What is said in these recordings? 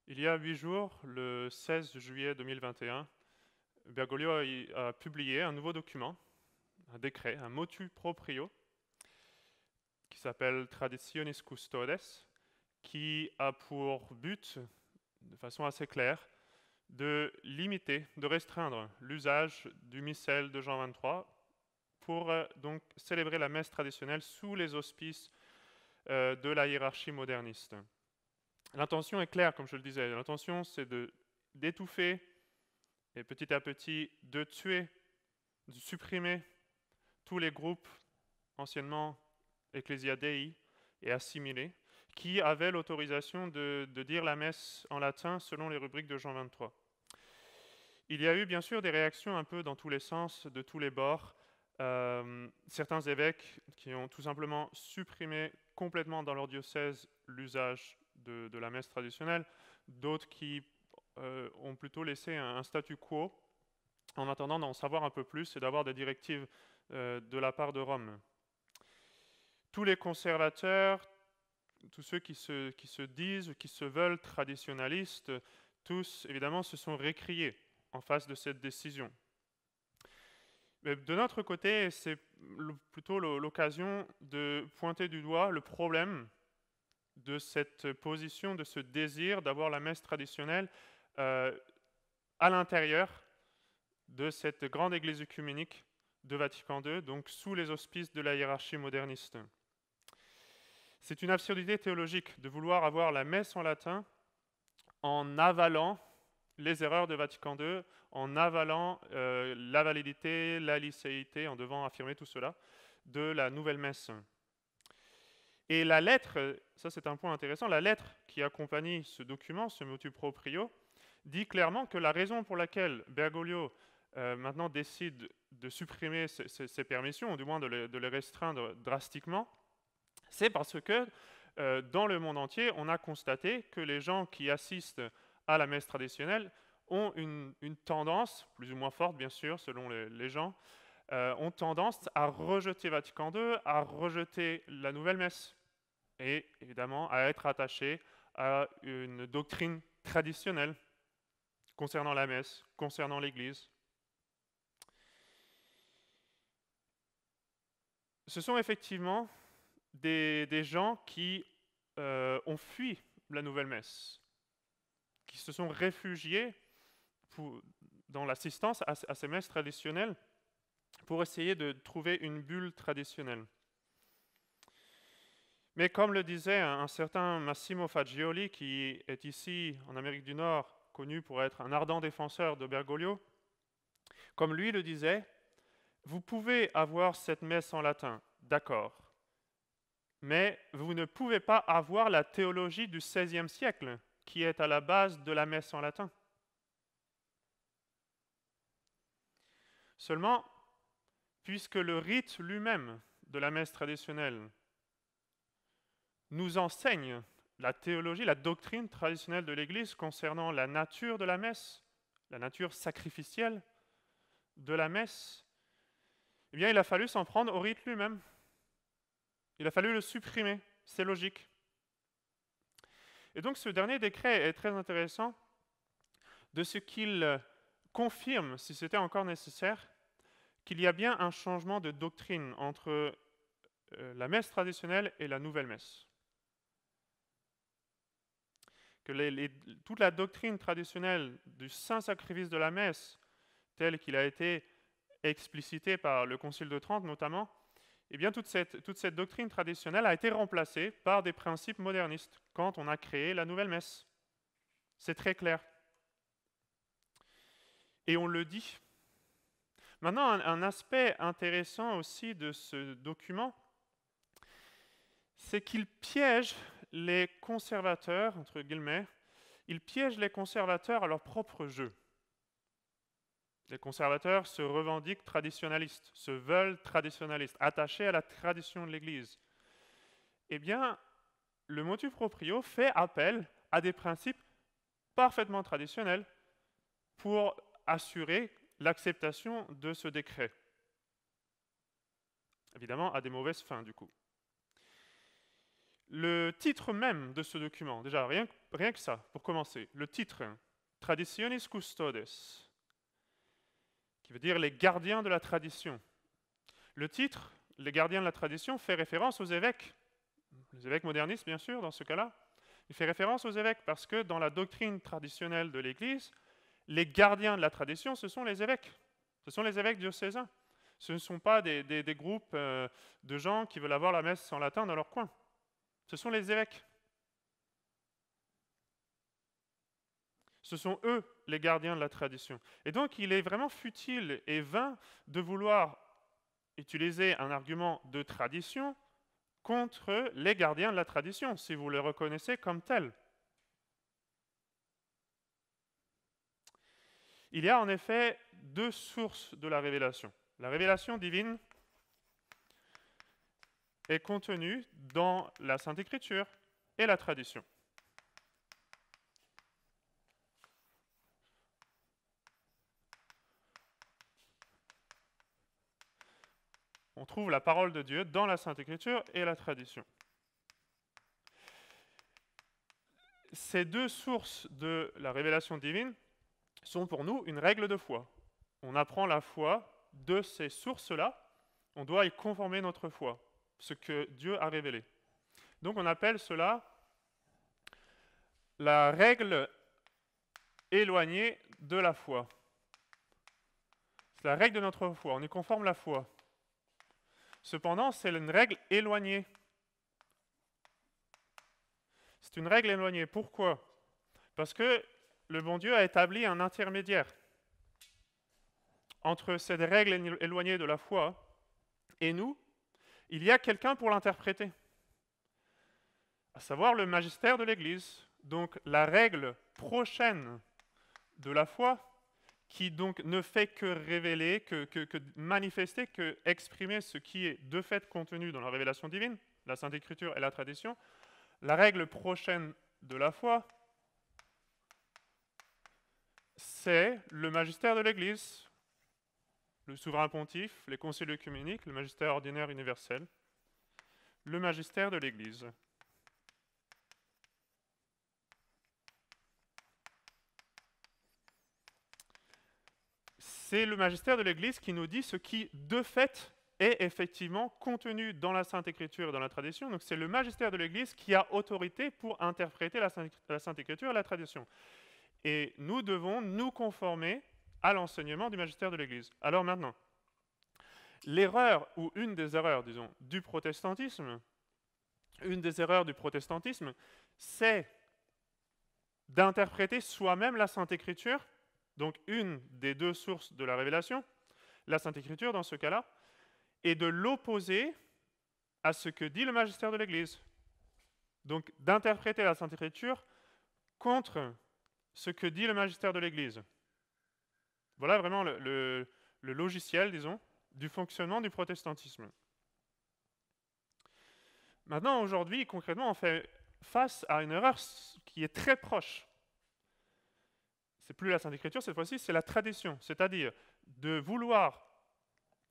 Il y a 8 jours, le 16 juillet 2021, Bergoglio a publié un nouveau document, un décret, un motu proprio, qui s'appelle Traditionis Custodes, qui a pour but, de façon assez claire, de limiter, de restreindre l'usage du missel de Jean 23 pour donc célébrer la messe traditionnelle sous les auspices de la hiérarchie moderniste. L'intention est claire, comme je le disais. L'intention, c'est d'étouffer et petit à petit de tuer, de supprimer tous les groupes anciennement Ecclesia Dei et assimilés qui avaient l'autorisation de dire la messe en latin selon les rubriques de Jean 23. Il y a eu bien sûr des réactions un peu dans tous les sens, de tous les bords. Certains évêques qui ont tout simplement supprimé complètement dans leur diocèse l'usage de la messe traditionnelle, d'autres qui ont plutôt laissé un statu quo en attendant d'en savoir un peu plus et d'avoir des directives de la part de Rome. Tous les conservateurs, tous ceux qui se disent, qui se veulent traditionnalistes, tous évidemment se sont récriés en face de cette décision. Mais de notre côté, c'est plutôt l'occasion de pointer du doigt le problème de cette position, de ce désir d'avoir la messe traditionnelle à l'intérieur de cette grande église œcuménique de Vatican II, donc sous les auspices de la hiérarchie moderniste. C'est une absurdité théologique de vouloir avoir la messe en latin en avalant les erreurs de Vatican II, en avalant la validité, la licéité, en devant affirmer tout cela, de la nouvelle messe. Et la lettre, ça c'est un point intéressant, la lettre qui accompagne ce document, ce motu proprio, dit clairement que la raison pour laquelle Bergoglio maintenant décide de supprimer ces permissions, ou du moins de les restreindre drastiquement, c'est parce que dans le monde entier, on a constaté que les gens qui assistent à la messe traditionnelle ont une tendance, plus ou moins forte bien sûr, selon les gens, ont tendance à rejeter Vatican II, à rejeter la nouvelle messe, et évidemment à être attachés à une doctrine traditionnelle concernant la messe, concernant l'Église. Ce sont effectivement des gens qui ont fui la nouvelle messe, qui se sont réfugiés dans l'assistance à ces messes traditionnelles pour essayer de trouver une bulle traditionnelle. Mais comme le disait un certain Massimo Faggioli, qui est ici en Amérique du Nord connu pour être un ardent défenseur de Bergoglio, comme lui le disait, vous pouvez avoir cette messe en latin, d'accord, mais vous ne pouvez pas avoir la théologie du XVIe siècle, qui est à la base de la messe en latin. Seulement, puisque le rite lui-même de la messe traditionnelle nous enseigne la théologie, la doctrine traditionnelle de l'Église concernant la nature de la messe, la nature sacrificielle de la messe, eh bien, il a fallu s'en prendre au rite lui-même. Il a fallu le supprimer, c'est logique. Et donc ce dernier décret est très intéressant de ce qu'il confirme, si c'était encore nécessaire, qu'il y a bien un changement de doctrine entre la messe traditionnelle et la nouvelle messe. Que toute la doctrine traditionnelle du saint sacrifice de la messe, tel qu'il a été explicité par le Concile de Trente notamment, eh bien toute cette doctrine traditionnelle a été remplacée par des principes modernistes quand on a créé la nouvelle messe. C'est très clair. Et on le dit. Maintenant, un aspect intéressant aussi de ce document, c'est qu'il piège les conservateurs, entre guillemets, il piège les conservateurs à leur propre jeu. Les conservateurs se revendiquent traditionnalistes, se veulent traditionnalistes, attachés à la tradition de l'Église. Eh bien, le motu proprio fait appel à des principes parfaitement traditionnels pour assurer l'acceptation de ce décret. Évidemment, à des mauvaises fins, du coup. Le titre même de ce document, déjà, rien que rien que ça, pour commencer. Le titre, Traditionis Custodes, qui veut dire les gardiens de la tradition. Le titre, les gardiens de la tradition, fait référence aux évêques. Les évêques modernistes, bien sûr, dans ce cas-là. Il fait référence aux évêques parce que dans la doctrine traditionnelle de l'Église, les gardiens de la tradition, ce sont les évêques. Ce sont les évêques diocésains. Ce ne sont pas des groupes de gens qui veulent avoir la messe en latin dans leur coin. Ce sont les évêques. Ce sont eux les gardiens de la tradition. Et donc, il est vraiment futile et vain de vouloir utiliser un argument de tradition contre les gardiens de la tradition, si vous les reconnaissez comme tels. Il y a en effet deux sources de la révélation. La révélation divine est contenue dans la Sainte Écriture et la tradition. On trouve la parole de Dieu dans la Sainte Écriture et la tradition. Ces deux sources de la révélation divine sont pour nous une règle de foi. On apprend la foi de ces sources-là, on doit y conformer notre foi, ce que Dieu a révélé. Donc on appelle cela la règle éloignée de la foi. C'est la règle de notre foi, on y conforme la foi. Cependant, c'est une règle éloignée. C'est une règle éloignée. Pourquoi? Parce que le bon Dieu a établi un intermédiaire entre cette règle éloignée de la foi et nous. Il y a quelqu'un pour l'interpréter, à savoir le magistère de l'Église. Donc la règle prochaine de la foi, qui donc ne fait que révéler, que manifester, que exprimer ce qui est de fait contenu dans la révélation divine, la Sainte Écriture et la tradition. La règle prochaine de la foi, c'est le magistère de l'Église, le souverain pontife, les conciles œcuméniques, le magistère ordinaire universel, le magistère de l'Église. C'est le magistère de l'Église qui nous dit ce qui, de fait, est effectivement contenu dans la Sainte Écriture et dans la tradition. Donc c'est le magistère de l'Église qui a autorité pour interpréter la Sainte Écriture et la tradition. Et nous devons nous conformer à l'enseignement du magistère de l'Église. Alors maintenant, l'erreur, ou une des erreurs, disons, du protestantisme, c'est d'interpréter soi-même la Sainte Écriture, donc une des deux sources de la révélation, la Sainte Écriture dans ce cas-là, et de l'opposer à ce que dit le magistère de l'Église. Donc d'interpréter la Sainte Écriture contre ce que dit le magistère de l'Église. Voilà vraiment le logiciel, disons, du fonctionnement du protestantisme. Maintenant, aujourd'hui, concrètement, on fait face à une erreur qui est très proche. C'est plus la Sainte Écriture, cette fois-ci, c'est la tradition, c'est-à-dire de vouloir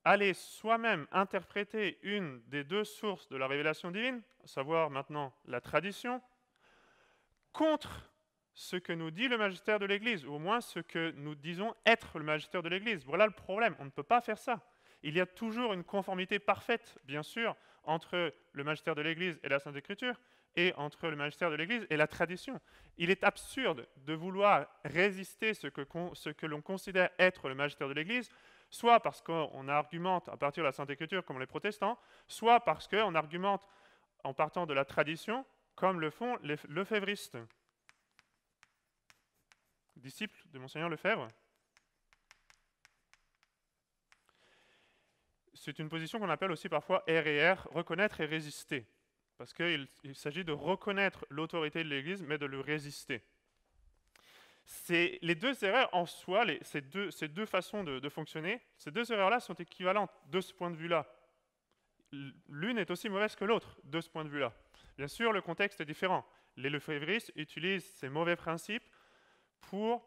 aller soi-même interpréter une des deux sources de la révélation divine, à savoir maintenant la tradition, contre ce que nous dit le magistère de l'Église, ou au moins ce que nous disons être le magistère de l'Église. Voilà le problème, on ne peut pas faire ça. Il y a toujours une conformité parfaite, bien sûr, entre le magistère de l'Église et la Sainte Écriture, et entre le magistère de l'Église et la tradition. Il est absurde de vouloir résister ce que l'on considère être le magistère de l'Église, soit parce qu'on argumente à partir de la Sainte Écriture comme les protestants, soit parce qu'on argumente en partant de la tradition comme le font les lefèvristes, disciples de Monseigneur Lefebvre. C'est une position qu'on appelle aussi parfois R&R, reconnaître et résister. Parce qu'il s'agit de reconnaître l'autorité de l'Église, mais de le résister. Les deux erreurs en soi, ces deux façons de fonctionner, ces deux erreurs-là sont équivalentes de ce point de vue-là. L'une est aussi mauvaise que l'autre, de ce point de vue-là. Bien sûr, le contexte est différent. Les lefèvristes utilisent ces mauvais principes pour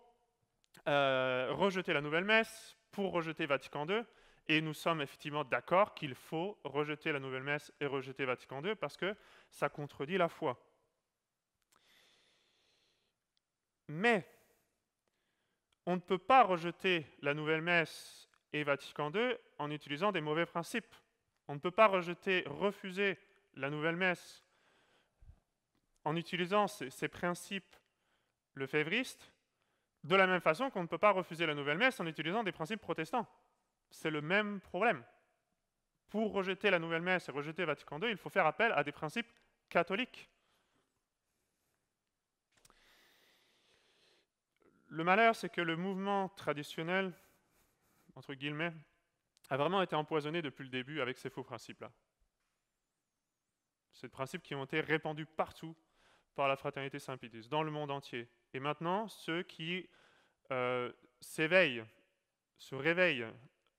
rejeter la nouvelle messe, pour rejeter Vatican II, et nous sommes effectivement d'accord qu'il faut rejeter la nouvelle messe et rejeter Vatican II parce que ça contredit la foi. Mais on ne peut pas rejeter la nouvelle messe et Vatican II en utilisant des mauvais principes. On ne peut pas refuser la nouvelle messe en utilisant ces principes lefévristes, de la même façon qu'on ne peut pas refuser la nouvelle messe en utilisant des principes protestants. C'est le même problème. Pour rejeter la nouvelle messe et rejeter Vatican II, il faut faire appel à des principes catholiques. Le malheur, c'est que le mouvement traditionnel, entre guillemets, a vraiment été empoisonné depuis le début avec ces faux principes-là. Ces principes qui ont été répandus partout par la fraternité Saint-Pédis, dans le monde entier. Et maintenant, ceux qui se réveillent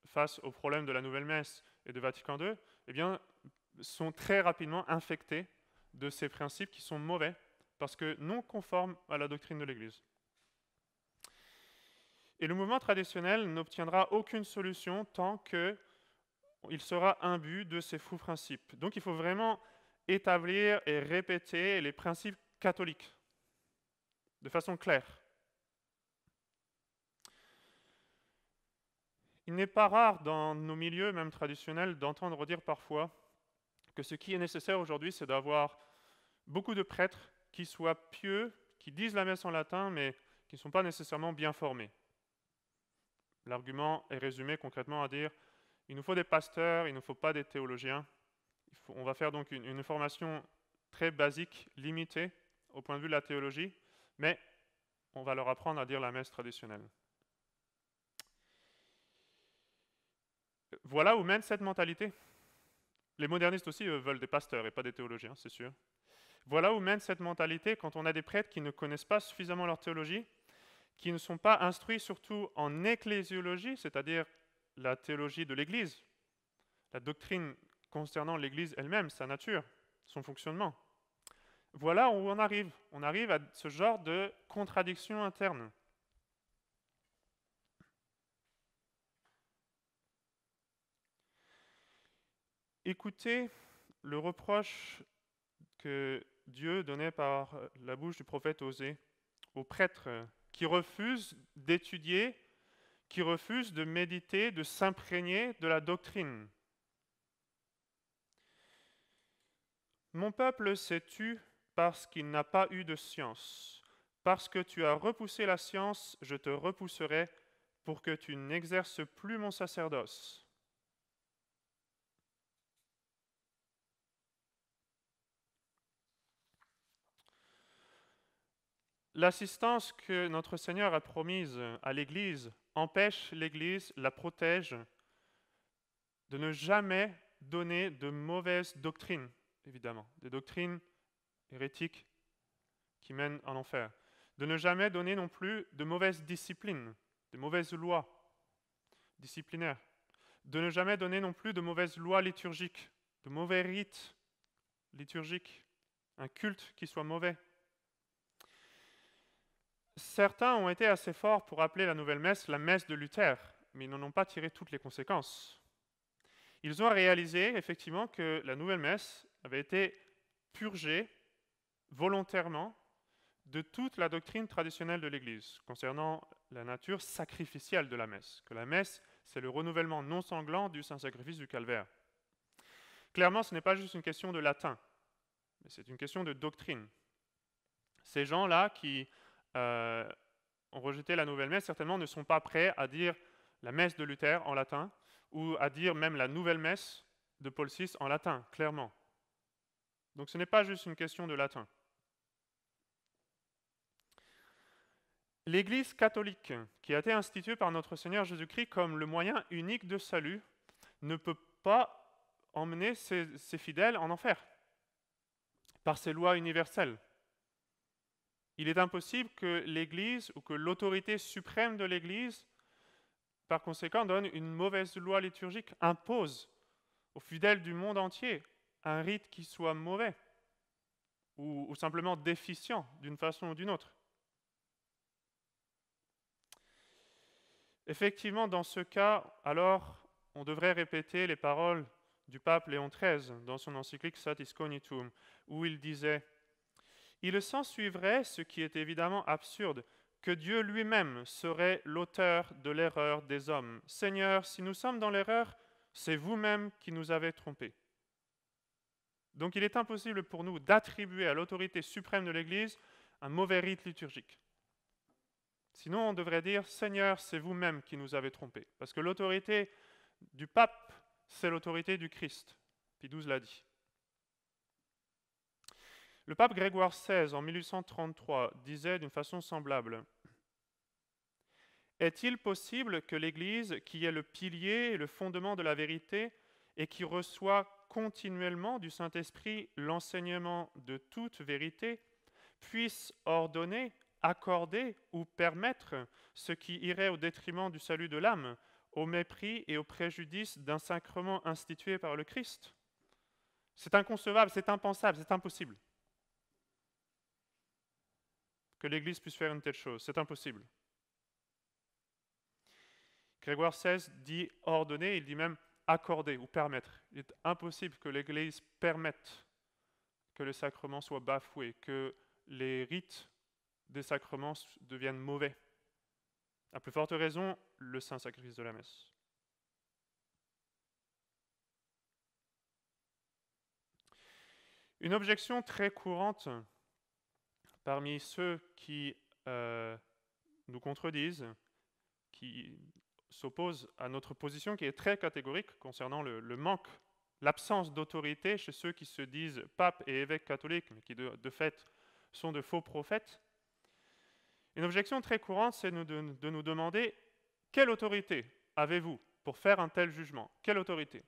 face au problème de la nouvelle messe et de Vatican II, eh bien, sont très rapidement infectés de ces principes qui sont mauvais, parce que non conformes à la doctrine de l'Église. Et le mouvement traditionnel n'obtiendra aucune solution tant qu'il sera imbu de ces faux principes. Donc il faut vraiment établir et répéter les principes catholiques de façon claire. Il n'est pas rare dans nos milieux, même traditionnels, d'entendre dire parfois que ce qui est nécessaire aujourd'hui, c'est d'avoir beaucoup de prêtres qui soient pieux, qui disent la messe en latin, mais qui ne sont pas nécessairement bien formés. L'argument est résumé concrètement à dire il nous faut des pasteurs, il ne nous faut pas des théologiens. On va faire donc une formation très basique, limitée au point de vue de la théologie, mais on va leur apprendre à dire la messe traditionnelle. Voilà où mène cette mentalité. Les modernistes aussi veulent des pasteurs et pas des théologiens, c'est sûr. Voilà où mène cette mentalité quand on a des prêtres qui ne connaissent pas suffisamment leur théologie, qui ne sont pas instruits surtout en ecclésiologie, c'est-à-dire la théologie de l'Église, la doctrine concernant l'Église elle-même, sa nature, son fonctionnement. Voilà où on arrive. On arrive à ce genre de contradiction interne. Écoutez le reproche que Dieu donnait par la bouche du prophète Osée aux prêtres qui refusent d'étudier, qui refusent de méditer, de s'imprégner de la doctrine. Mon peuple s'est tu parce qu'il n'a pas eu de science. Parce que tu as repoussé la science, je te repousserai pour que tu n'exerces plus mon sacerdoce. L'assistance que notre Seigneur a promise à l'Église empêche l'Église, la protège de ne jamais donner de mauvaises doctrines, évidemment, des doctrines hérétiques qui mènent en enfer. De ne jamais donner non plus de mauvaises disciplines, de mauvaises lois disciplinaires. De ne jamais donner non plus de mauvaises lois liturgiques, de mauvais rites liturgiques, un culte qui soit mauvais. Certains ont été assez forts pour appeler la nouvelle messe la messe de Luther, mais ils n'en ont pas tiré toutes les conséquences. Ils ont réalisé effectivement que la nouvelle messe avait été purgée volontairement de toute la doctrine traditionnelle de l'Église concernant la nature sacrificielle de la messe, que la messe, c'est le renouvellement non sanglant du Saint-Sacrifice du Calvaire. Clairement, ce n'est pas juste une question de latin, mais c'est une question de doctrine. Ces gens-là qui ont rejeté la nouvelle messe, certainement ne sont pas prêts à dire la messe de Luther en latin, ou à dire même la nouvelle messe de Paul VI en latin, clairement. Donc ce n'est pas juste une question de latin. L'Église catholique, qui a été instituée par notre Seigneur Jésus-Christ comme le moyen unique de salut, ne peut pas emmener ses fidèles en enfer par ses lois universelles. Il est impossible que l'Église ou que l'autorité suprême de l'Église, par conséquent, donne une mauvaise loi liturgique, impose aux fidèles du monde entier un rite qui soit mauvais ou simplement déficient d'une façon ou d'une autre. Effectivement, dans ce cas, alors, on devrait répéter les paroles du pape Léon XIII dans son encyclique Satis Cognitum, où il disait « Il s'ensuivrait, ce qui est évidemment absurde, que Dieu lui-même serait l'auteur de l'erreur des hommes. Seigneur, si nous sommes dans l'erreur, c'est vous-même qui nous avez trompés. Donc il est impossible pour nous d'attribuer à l'autorité suprême de l'Église un mauvais rite liturgique. Sinon, on devrait dire, Seigneur, c'est vous-même qui nous avez trompés. Parce que l'autorité du pape, c'est l'autorité du Christ. Pie XII l'a dit. Le pape Grégoire XVI, en 1833, disait d'une façon semblable: est-il possible que l'Église, qui est le pilier et le fondement de la vérité, et qui reçoit continuellement du Saint-Esprit l'enseignement de toute vérité, puisse ordonner, accorder ou permettre ce qui irait au détriment du salut de l'âme, au mépris et au préjudice d'un sacrement institué par le Christ? C'est inconcevable, c'est impensable, c'est impossible que l'Église puisse faire une telle chose, c'est impossible. Grégoire XVI dit ordonner, il dit même accorder ou permettre. Il est impossible que l'Église permette que les sacrements soient bafoués, que les rites des sacrements deviennent mauvais. À plus forte raison, le saint sacrifice de la messe. Une objection très courante parmi ceux qui nous contredisent, qui s'opposent à notre position qui est très catégorique concernant le manque, l'absence d'autorité chez ceux qui se disent papes et évêques catholiques, mais qui de fait sont de faux prophètes. Une objection très courante, c'est de nous demander quelle autorité avez-vous pour faire un tel jugement? Quelle autorité?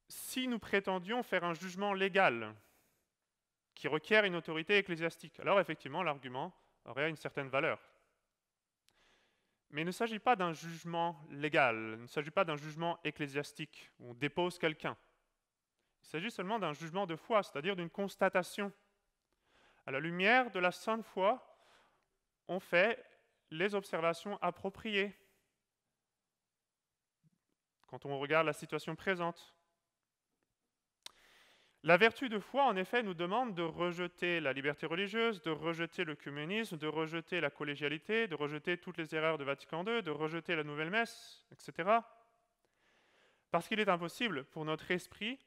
Si nous prétendions faire un jugement légal qui requiert une autorité ecclésiastique, alors effectivement l'argument aurait une certaine valeur. Mais il ne s'agit pas d'un jugement légal, il ne s'agit pas d'un jugement ecclésiastique où on dépose quelqu'un. Il s'agit seulement d'un jugement de foi, c'est-à-dire d'une constatation. À la lumière de la sainte foi, on fait les observations appropriées quand on regarde la situation présente. La vertu de foi, en effet, nous demande de rejeter la liberté religieuse, de rejeter le communisme, de rejeter la collégialité, de rejeter toutes les erreurs de Vatican II, de rejeter la nouvelle messe, etc. Parce qu'il est impossible pour notre esprit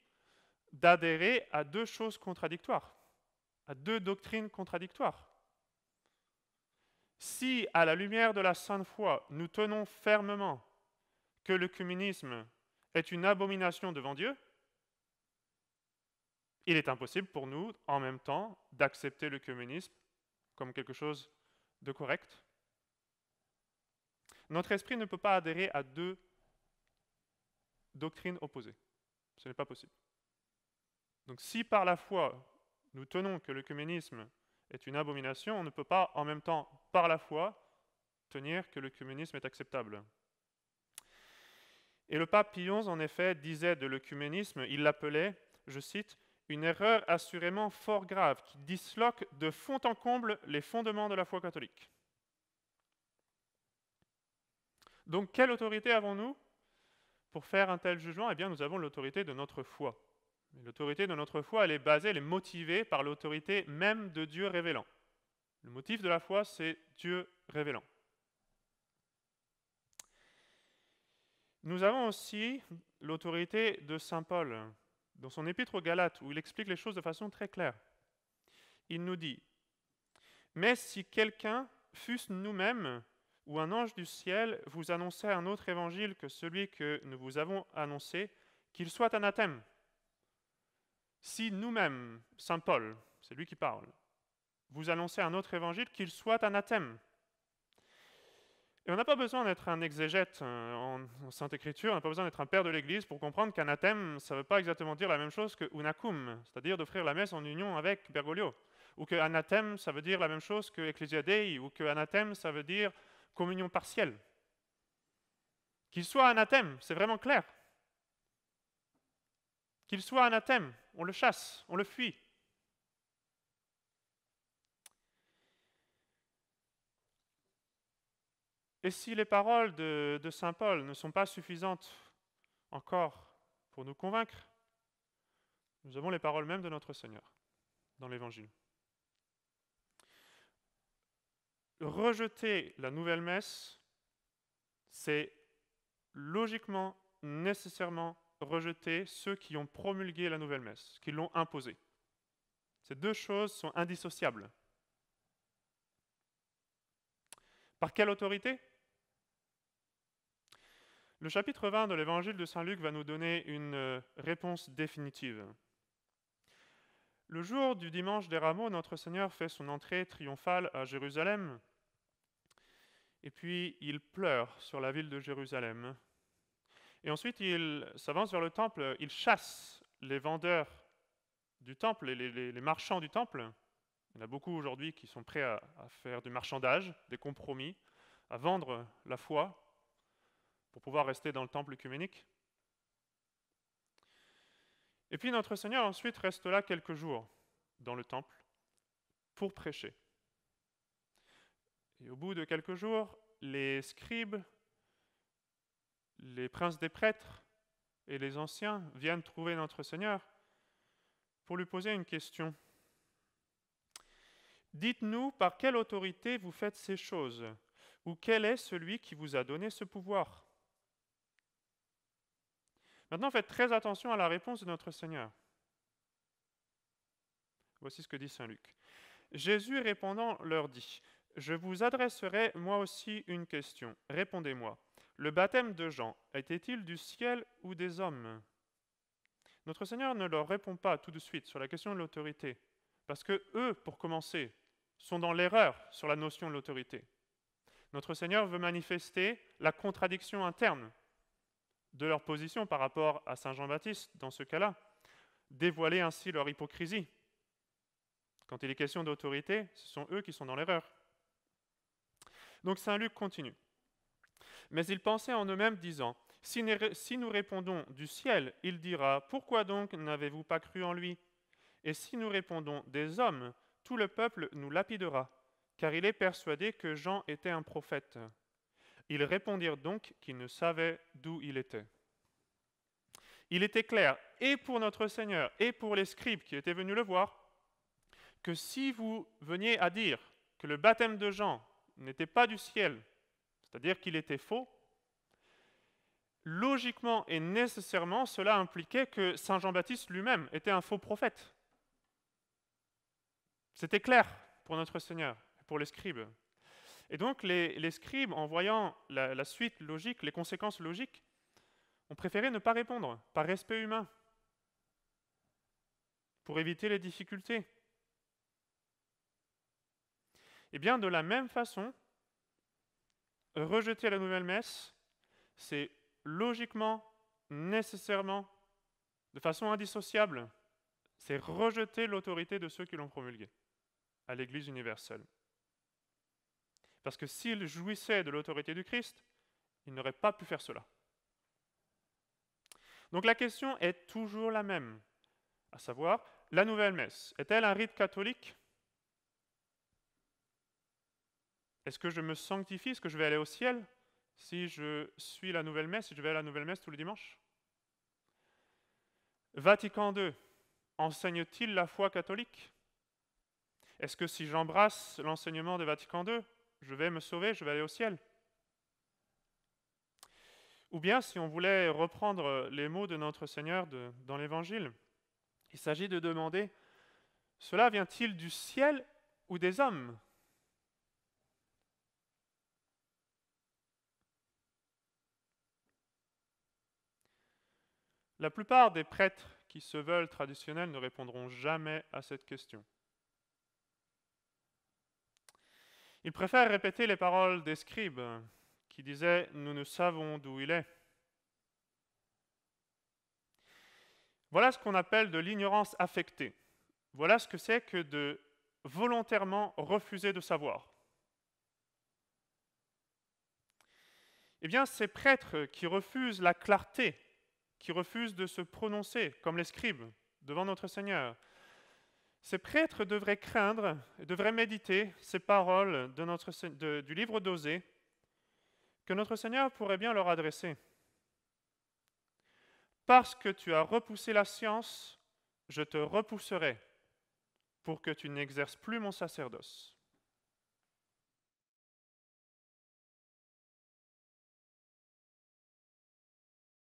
d'adhérer à deux choses contradictoires, à deux doctrines contradictoires. Si, à la lumière de la sainte foi, nous tenons fermement que le communisme est une abomination devant Dieu, il est impossible pour nous, en même temps, d'accepter le communisme comme quelque chose de correct. Notre esprit ne peut pas adhérer à deux doctrines opposées. Ce n'est pas possible. Donc si par la foi, nous tenons que le communisme est une abomination, on ne peut pas, en même temps, par la foi, tenir que le communisme est acceptable. Et le pape Pie XI, en effet, disait de l'œcuménisme, il l'appelait, je cite, une erreur assurément fort grave qui disloque de fond en comble les fondements de la foi catholique. Donc, quelle autorité avons-nous pour faire un tel jugement? Eh bien, nous avons l'autorité de notre foi. L'autorité de notre foi, elle est basée, elle est motivée par l'autorité même de Dieu révélant. Le motif de la foi, c'est Dieu révélant. Nous avons aussi l'autorité de saint Paul, dans son épître aux Galates, où il explique les choses de façon très claire. Il nous dit « Mais si quelqu'un, fût-ce nous-mêmes, ou un ange du ciel, vous annonçait un autre évangile que celui que nous vous avons annoncé, qu'il soit anathème. » Si nous-mêmes, saint Paul, c'est lui qui parle, vous annoncez un autre évangile, qu'il soit anathème. Et on n'a pas besoin d'être un exégète en Sainte Écriture, on n'a pas besoin d'être un père de l'Église pour comprendre qu'anathème, ça ne veut pas exactement dire la même chose que unacum, c'est-à-dire d'offrir la messe en union avec Bergoglio. Ou que anathème, ça veut dire la même chose que ecclesia Dei, ou que anathème, ça veut dire communion partielle. Qu'il soit anathème, c'est vraiment clair. Qu'il soit anathème, on le chasse, on le fuit. Et si les paroles de saint Paul ne sont pas suffisantes encore pour nous convaincre, nous avons les paroles même de notre Seigneur dans l'Évangile. rejeter la nouvelle messe, c'est logiquement, nécessairement rejeter ceux qui ont promulgué la nouvelle messe, qui l'ont imposée. Ces deux choses sont indissociables. Par quelle autorité? Le chapitre 20 de l'évangile de Saint Luc va nous donner une réponse définitive. Le jour du dimanche des rameaux, notre Seigneur fait son entrée triomphale à Jérusalem, et puis il pleure sur la ville de Jérusalem. Et ensuite, il s'avance vers le temple, il chasse les vendeurs du temple et les marchands du temple. Il y en a beaucoup aujourd'hui qui sont prêts à faire du marchandage, des compromis, à vendre la foi pour pouvoir rester dans le temple œcuménique. Et puis notre Seigneur ensuite reste là quelques jours dans le temple pour prêcher. Et au bout de quelques jours, les scribes, les princes des prêtres et les anciens viennent trouver notre Seigneur pour lui poser une question. Dites-nous par quelle autorité vous faites ces choses, ou quel est celui qui vous a donné ce pouvoir? Maintenant, faites très attention à la réponse de notre Seigneur. Voici ce que dit saint Luc. Jésus répondant leur dit, « Je vous adresserai moi aussi une question. Répondez-moi. Le baptême de Jean était-il du ciel ou des hommes ?» Notre Seigneur ne leur répond pas tout de suite sur la question de l'autorité, parce que eux, pour commencer, sont dans l'erreur sur la notion de l'autorité. Notre Seigneur veut manifester la contradiction interne de leur position par rapport à saint Jean-Baptiste, dans ce cas-là, dévoiler ainsi leur hypocrisie. Quand il est question d'autorité, ce sont eux qui sont dans l'erreur. Donc saint Luc continue. Mais ils pensaient en eux-mêmes, disant, « Si nous répondons du ciel, il dira, pourquoi donc n'avez-vous pas cru en lui? Et si nous répondons des hommes, tout le peuple nous lapidera, car il est persuadé que Jean était un prophète. » Ils répondirent donc qu'ils ne savaient d'où il était. Il était clair, et pour notre Seigneur, et pour les scribes qui étaient venus le voir, que si vous veniez à dire que le baptême de Jean n'était pas du ciel, c'est-à-dire qu'il était faux, logiquement et nécessairement, cela impliquait que saint Jean-Baptiste lui-même était un faux prophète. C'était clair pour notre Seigneur, pour les scribes. Et donc les scribes, en voyant la suite logique, les conséquences logiques, ont préféré ne pas répondre, par respect humain, pour éviter les difficultés. Et bien, de la même façon, rejeter la nouvelle messe, c'est logiquement, nécessairement, de façon indissociable, c'est rejeter l'autorité de ceux qui l'ont promulguée à l'Église universelle. Parce que s'ils jouissaient de l'autorité du Christ, ils n'auraient pas pu faire cela. Donc la question est toujours la même, à savoir, la nouvelle messe est-elle un rite catholique? Est-ce que je me sanctifie? Est-ce que je vais aller au ciel si je suis la nouvelle messe, si je vais à la nouvelle messe tous les dimanches? Vatican II enseigne-t-il la foi catholique? Est-ce que si j'embrasse l'enseignement de Vatican II, je vais me sauver, je vais aller au ciel? Ou bien, si on voulait reprendre les mots de notre Seigneur dans l'Évangile, il s'agit de demander, cela vient-il du ciel ou des hommes? La plupart des prêtres qui se veulent traditionnels ne répondront jamais à cette question. Ils préfèrent répéter les paroles des scribes qui disaient « Nous ne savons d'où il est ». Voilà ce qu'on appelle de l'ignorance affectée. Voilà ce que c'est que de volontairement refuser de savoir. Eh bien, ces prêtres qui refusent la clarté, qui refusent de se prononcer, comme les scribes, devant notre Seigneur, ces prêtres devraient craindre et devraient méditer ces paroles du livre d'Osée que notre Seigneur pourrait bien leur adresser. Parce que tu as repoussé la science, je te repousserai pour que tu n'exerces plus mon sacerdoce.